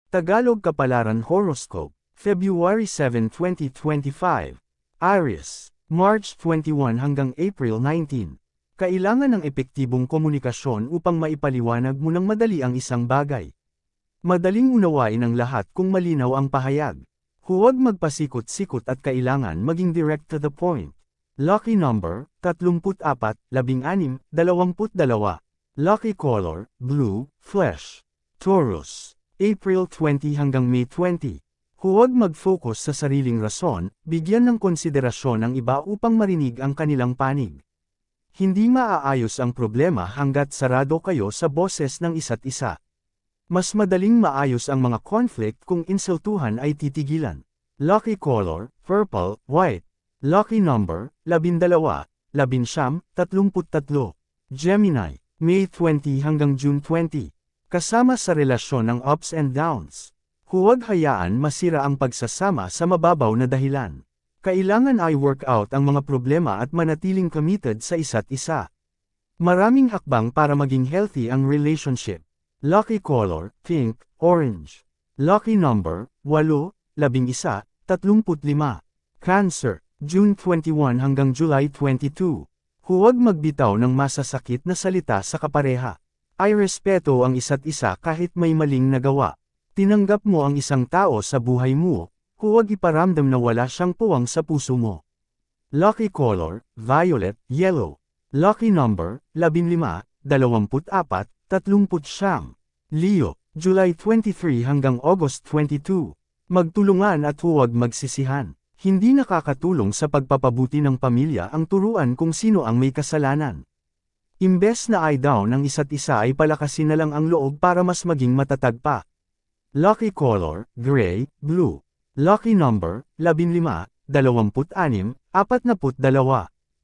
Tagalog Kapalaran Horoscope, February 7, 2025. Aries, March 21 hanggang April 19. Kailangan ng epektibong komunikasyon upang maipaliwanag mo ng madali ang isang bagay. Madaling unawain ang lahat kung malinaw ang pahayag. Huwag magpasikot-sikot at kailangan maging direct to the point. Lucky number, 34, 16, 22. Lucky color, blue, flesh. Taurus, April 20 hanggang May 20. Huwag mag-focus sa sariling rason, bigyan ng konsiderasyon ang iba upang marinig ang kanilang panig. Hindi maaayos ang problema hanggat sarado kayo sa boses ng isa't isa. Mas madaling maayos ang mga conflict kung insultuhan ay titigilan. Lucky color, purple, white. Lucky number, 12, 19, 33. Gemini, May 20 hanggang June 20. Kasama sa relasyon ng ups and downs. Huwag hayaan masira ang pagsasama sa mababaw na dahilan. Kailangan ay work out ang mga problema at manatiling committed sa isa't isa. Maraming hakbang para maging healthy ang relationship. Lucky color, pink, orange. Lucky number, 8, 11, 35. Cancer, June 21 hanggang July 22. Huwag magbitaw ng masasakit na salita sa kapareha. Ay respeto ang isa't isa kahit may maling nagawa. Tinanggap mo ang isang tao sa buhay mo, huwag iparamdam na wala siyang puwang sa puso mo. Lucky color, violet, yellow. Lucky number, 15, 24, 30. Leo, July 23 hanggang August 22. Magtulungan at huwag magsisihan. Hindi nakakatulong sa pagpapabuti ng pamilya ang turuan kung sino ang may kasalanan. Imbes na i-down ng isa't isa ay palakasin na lang ang loob para mas maging matatag pa. Lucky color, gray, blue. Lucky number, 15, 26, 42.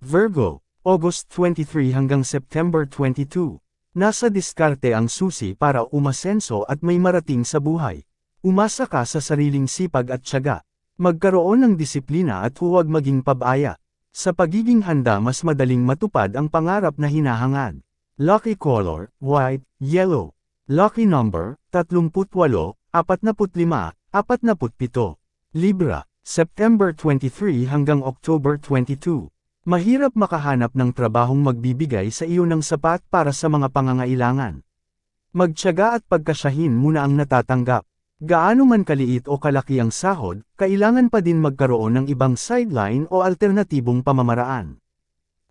Virgo, August 23 hanggang September 22. Nasa diskarte ang susi para umasenso at may marating sa buhay. Umasa ka sa sariling sipag at tiyaga. Magkaroon ng disiplina at huwag maging pabaya. Sa pagiging handa mas madaling matupad ang pangarap na hinahangad. Lucky color, white, yellow. Lucky number, 38, 45, 47. Libra, September 23 hanggang October 22. Mahirap makahanap ng trabahong magbibigay sa iyo ng sapat para sa mga pangangailangan. Magtiyaga at pagkasyahin mo na ang natatanggap. Gaano man kaliit o kalaki ang sahod, kailangan pa din magkaroon ng ibang sideline o alternatibong pamamaraan.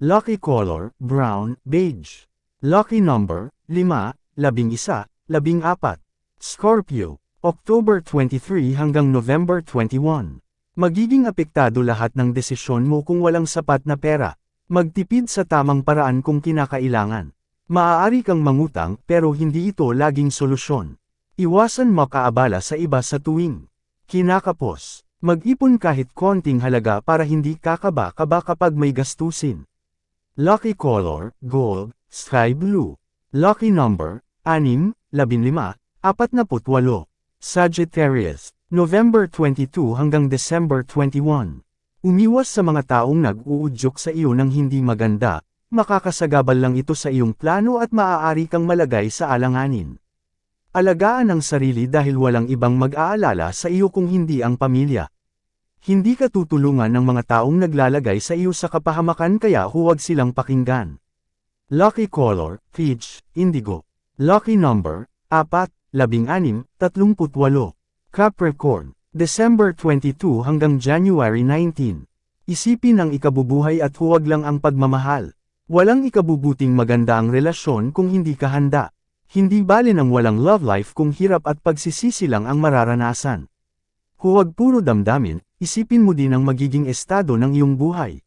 Lucky color, brown, beige. Lucky number, 5, 11, 14. Scorpio, October 23 hanggang November 21. Magiging apektado lahat ng desisyon mo kung walang sapat na pera. Magtipid sa tamang paraan kung kinakailangan. Maaari kang mangutang pero hindi ito laging solusyon. Iwasan makaabala sa iba sa tuwing kinakapos. Mag-ipon kahit konting halaga para hindi kakaba-kaba kapag may gastusin. Lucky color, gold, sky blue. Lucky number, 6, 15, 48. Sagittarius, November 22 hanggang December 21. Umiwas sa mga taong nag-uudyok sa iyo ng hindi maganda, makakasagabal lang ito sa iyong plano at maaari kang malagay sa alanganin. Alagaan ang sarili dahil walang ibang mag-aalala sa iyo kung hindi ang pamilya. Hindi ka tutulungan ng mga taong naglalagay sa iyo sa kapahamakan kaya huwag silang pakinggan. Lucky color, peach, indigo. Lucky number, 4, 16, 38. Capricorn, December 22 hanggang January 19. Isipin ang ikabubuhay at huwag lang ang pagmamahal. Walang ikabubuting maganda ang relasyon kung hindi ka handa. Hindi bale ng walang love life kung hirap at pagsisisi lang ang mararanasan. Huwag puro damdamin, isipin mo din ang magiging estado ng iyong buhay.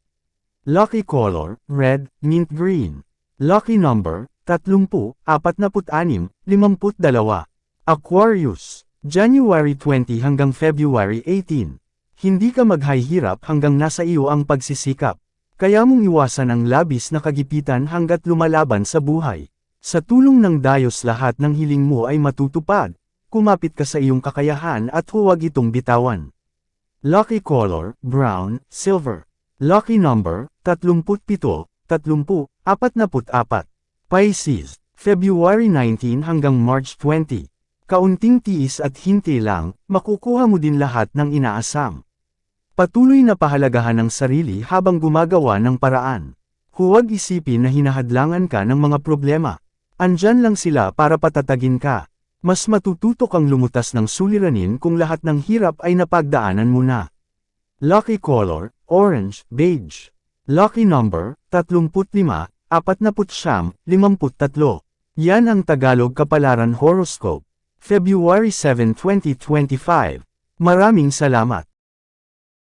Lucky color, red, mint green. Lucky number, 30, 46, 52. Aquarius, January 20 hanggang February 18. Hindi ka maghihirap hanggang nasa iyo ang pagsisikap. Kaya mong iwasan ang labis na kagipitan hanggat lumalaban sa buhay. Sa tulong ng Diyos lahat ng hiling mo ay matutupad. Kumapit ka sa iyong kakayahan at huwag itong bitawan. Lucky color, brown, silver. Lucky number, 37, 30, 44. Pisces, February 19 hanggang March 20. Kaunting tiis at hintay lang, makukuha mo din lahat ng inaasam. Patuloy na pahalagahan ang sarili habang gumagawa ng paraan. Huwag isipin na hinahadlangan ka ng mga problema. Andyan lang sila para patatagin ka. Mas matututo kang lumutas ng suliranin kung lahat ng hirap ay napagdaanan mo na. Lucky color, orange, beige. Lucky number, 35, 49, 53. Yan ang Tagalog Kapalaran Horoscope. February 7, 2025. Maraming salamat.